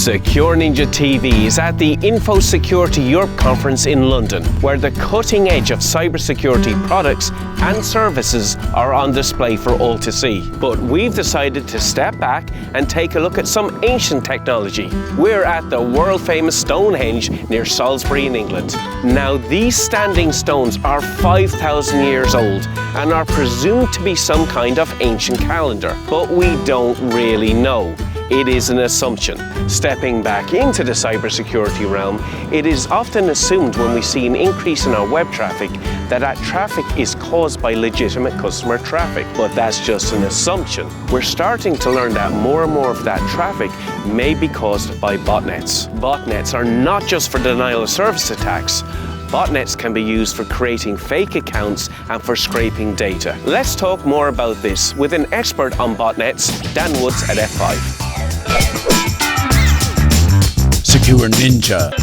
Secure Ninja TV is at the Infosecurity Europe conference in London, where the cutting edge of cybersecurity products and services are on display for all to see. But we've decided to step back and take a look at some ancient technology. We're at the world-famous Stonehenge near Salisbury in England. Now, these standing stones are 5,000 years old and are presumed to be some kind of ancient calendar, but we don't really know. It is an assumption. Stepping back into the cybersecurity realm, it is often assumed when we see an increase in our web traffic that traffic is caused by legitimate customer traffic, but that's just an assumption. We're starting to learn that more and more of that traffic may be caused by botnets. Botnets are not just for denial of service attacks. Botnets can be used for creating fake accounts and for scraping data. Let's talk more about this with an expert on botnets, Dan Woods at F5. Secure Ninja.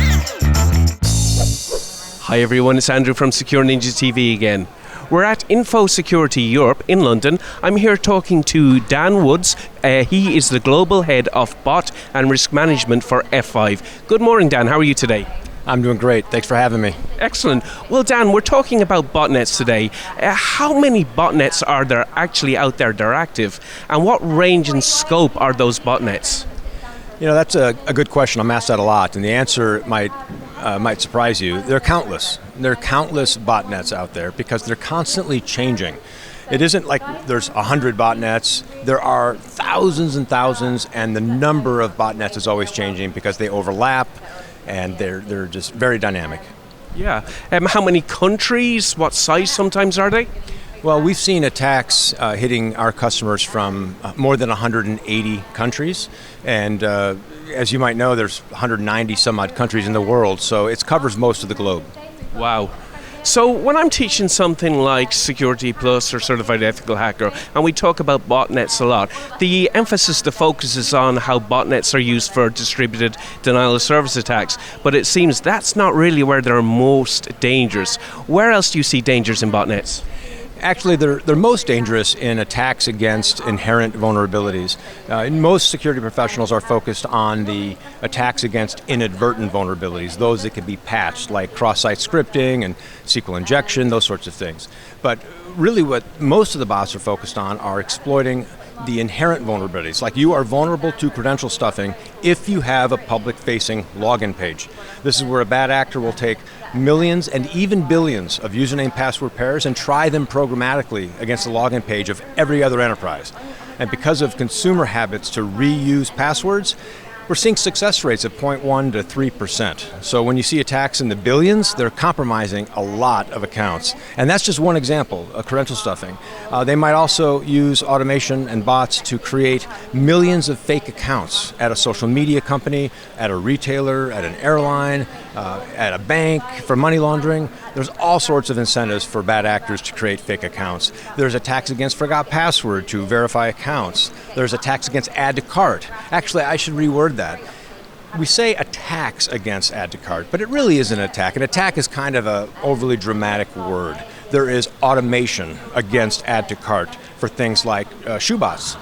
Hi everyone, it's Andrew from Secure Ninja TV again. We're at Infosecurity Europe in London. I'm here talking to Dan Woods. He is the Global Head of Bot and Risk Management for F5. Good morning, Dan. How are you today? I'm doing great. Thanks for having me. Excellent. Well, Dan, we're talking about botnets today. How many botnets are there actually out there that are active? And what range and scope are those botnets? You know, that's a good question. I'm asked that a lot, and the answer might surprise you. There are countless. There are countless botnets out there because they're constantly changing. It isn't like there's 100 botnets. There are thousands and thousands, and the number of botnets is always changing because they overlap, and they're just very dynamic. Yeah. How many countries? What size sometimes are they? Well, we've seen attacks hitting our customers from more than 180 countries, and as you might know, there's 190 some odd countries in the world, so it covers most of the globe. Wow. So when I'm teaching something like Security Plus or Certified Ethical Hacker, and we talk about botnets a lot, the emphasis, the focus is on how botnets are used for distributed denial of service attacks, but it seems that's not really where they're most dangerous. Where else do you see dangers in botnets? Actually, they're most dangerous in attacks against inherent vulnerabilities. Most security professionals are focused on the attacks against inadvertent vulnerabilities, those that can be patched, like cross-site scripting and SQL injection, those sorts of things. But really what most of the bots are focused on are exploiting the inherent vulnerabilities. Like, you are vulnerable to credential stuffing if you have a public-facing login page. This is where a bad actor will take millions and even billions of username password pairs and try them programmatically against the login page of every other enterprise. And because of consumer habits to reuse passwords, we're seeing success rates of 0.1 to 3%. So when you see attacks in the billions, they're compromising a lot of accounts. And that's just one example of credential stuffing. They might also use automation and bots to create millions of fake accounts at a social media company, at a retailer, at an airline, at a bank for money laundering. There's all sorts of incentives for bad actors to create fake accounts. There's attacks against forgot password to verify accounts. There's attacks against add to cart. Actually, I should reword that. We say attacks against add to cart, but it really is an attack. An attack is kind of an overly dramatic word. There is automation against add to cart for things like shoebots.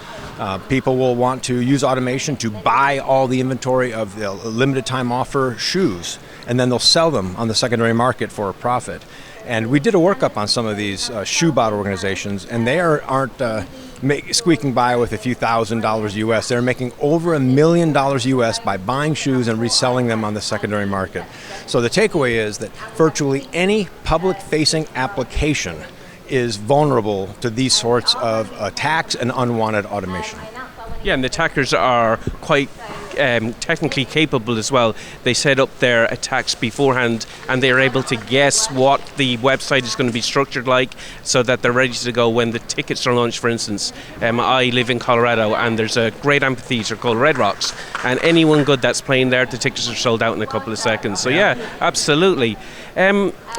People will want to use automation to buy all the inventory of the limited time offer shoes, and then they'll sell them on the secondary market for a profit. And we did a workup on some of these shoebot organizations, and they aren't squeaking by with a few $1,000s US. They're making over $1 million US by buying shoes and reselling them on the secondary market. So the takeaway is that virtually any public-facing application is vulnerable to these sorts of attacks and unwanted automation. Yeah, and the attackers are quite technically capable as well. They set up their attacks beforehand and they're able to guess what the website is going to be structured like so that they're ready to go when the tickets are launched. For instance, I live in Colorado and there's a great amphitheater called Red Rocks, and anyone good that's playing there, the tickets are sold out in a couple of seconds. So yeah, absolutely.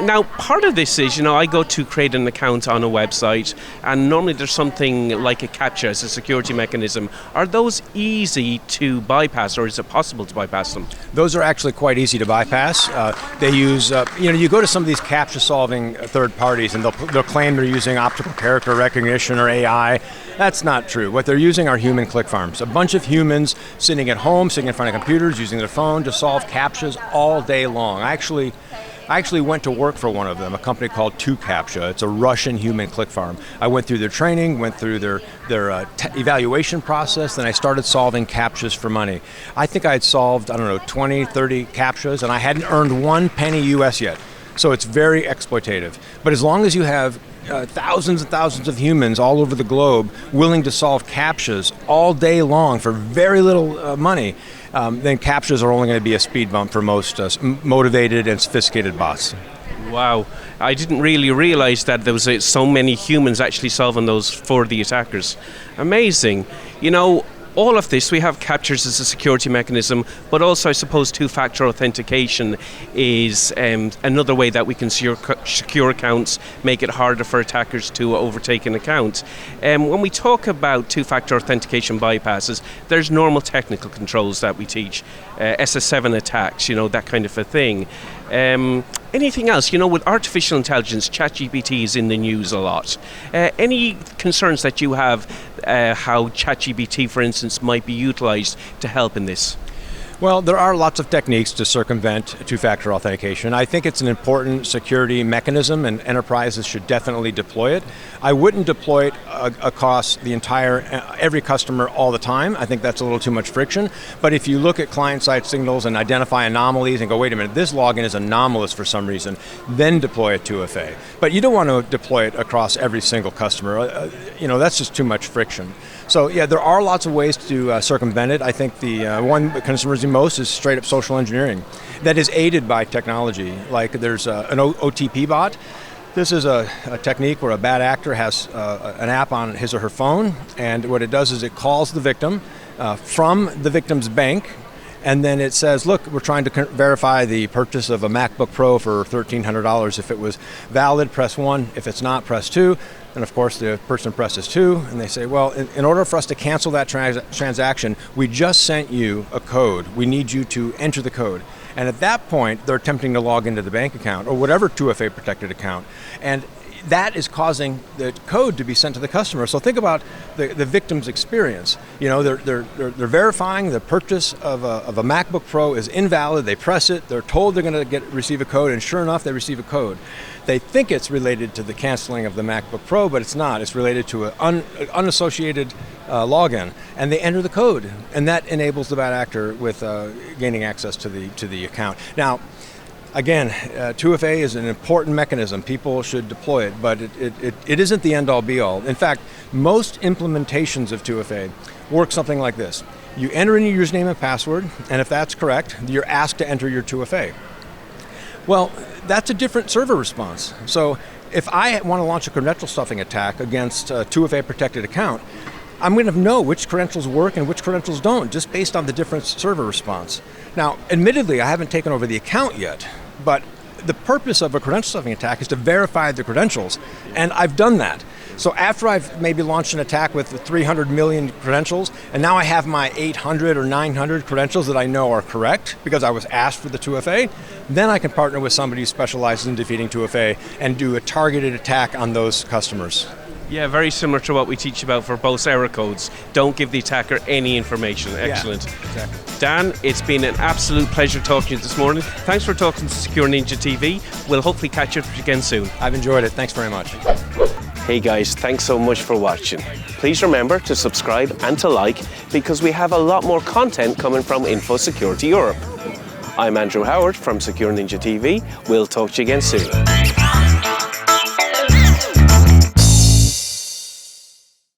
Now, part of this is, I go to create an account on a website, and normally there's something like a CAPTCHA as a security mechanism. Are those easy to bypass, or is it possible to bypass them? Those are actually quite easy to bypass. They use, you go to some of these CAPTCHA solving third parties, and they'll claim they're using optical character recognition or AI. That's not true. What they're using are human click farms. A bunch of humans sitting at home, sitting in front of computers, using their phone to solve CAPTCHAs all day long. I actually went to work for one of them, a company called CAPTCHA. It's a Russian human click farm. I went through their training, went through their evaluation process, then I started solving CAPTCHAs for money. I think I had solved, 20, 30 CAPTCHAs, and I hadn't earned 1 penny US yet. So it's very exploitative. But as long as you have thousands and thousands of humans all over the globe willing to solve CAPTCHAs all day long for very little money, then CAPTCHAs are only going to be a speed bump for most motivated and sophisticated bots. Wow, I didn't really realize that there was so many humans actually solving those for the attackers. Amazing. All of this, we have CAPTCHAs as a security mechanism, but also I suppose two-factor authentication is another way that we can secure accounts, make it harder for attackers to overtake an account. When we talk about two-factor authentication bypasses, there's normal technical controls that we teach, SS7 attacks, that kind of a thing. Anything else? With artificial intelligence, ChatGPT is in the news a lot. Any concerns that you have how ChatGPT, for instance, might be utilized to help in this? Well, there are lots of techniques to circumvent two-factor authentication. I think it's an important security mechanism, and enterprises should definitely deploy it. I wouldn't deploy it across the every customer all the time. I think that's a little too much friction. But if you look at client-side signals and identify anomalies and go, wait a minute, this login is anomalous for some reason, then deploy a 2FA. But you don't want to deploy it across every single customer. That's just too much friction. So yeah, there are lots of ways to circumvent it. I think the one that concerns me most is straight up social engineering that is aided by technology. Like there's an OTP bot. This is a technique where a bad actor has an app on his or her phone, and what it does is it calls the victim from the victim's bank, and then it says, look, we're trying to verify the purchase of a MacBook Pro for $1,300. If it was valid, press 1. If it's not, press 2. And of course, the person presses 2, and they say, well, in order for us to cancel that transaction, we just sent you a code. We need you to enter the code. And at that point, they're attempting to log into the bank account or whatever 2FA protected account. And that is causing the code to be sent to the customer. So think about the victim's experience. They're verifying the purchase of a MacBook Pro is invalid. They press it. They're told they're going to receive a code, and sure enough, they receive a code. They think it's related to the canceling of the MacBook Pro, but it's not. It's related to an unassociated login, and they enter the code, and that enables the bad actor with gaining access to the account. Now, again, 2FA is an important mechanism. People should deploy it, but it isn't the end-all be-all. In fact, most implementations of 2FA work something like this. You enter in your username and password, and if that's correct, you're asked to enter your 2FA. Well, that's a different server response. So if I want to launch a credential stuffing attack against a 2FA protected account, I'm going to know which credentials work and which credentials don't, just based on the different server response. Now, admittedly, I haven't taken over the account yet, but the purpose of a credential stuffing attack is to verify the credentials, and I've done that. So after I've maybe launched an attack with 300 million credentials, and now I have my 800 or 900 credentials that I know are correct because I was asked for the 2FA, then I can partner with somebody who specializes in defeating 2FA and do a targeted attack on those customers. Yeah, very similar to what we teach about for both error codes. Don't give the attacker any information. Excellent. Yeah, exactly. Dan, it's been an absolute pleasure talking to you this morning. Thanks for talking to Secure Ninja TV. We'll hopefully catch up again soon. I've enjoyed it. Thanks very much. Hey guys, thanks so much for watching. Please remember to subscribe and to like, because we have a lot more content coming from Infosecurity Europe. I'm Andrew Howard from Secure Ninja TV. We'll talk to you again soon.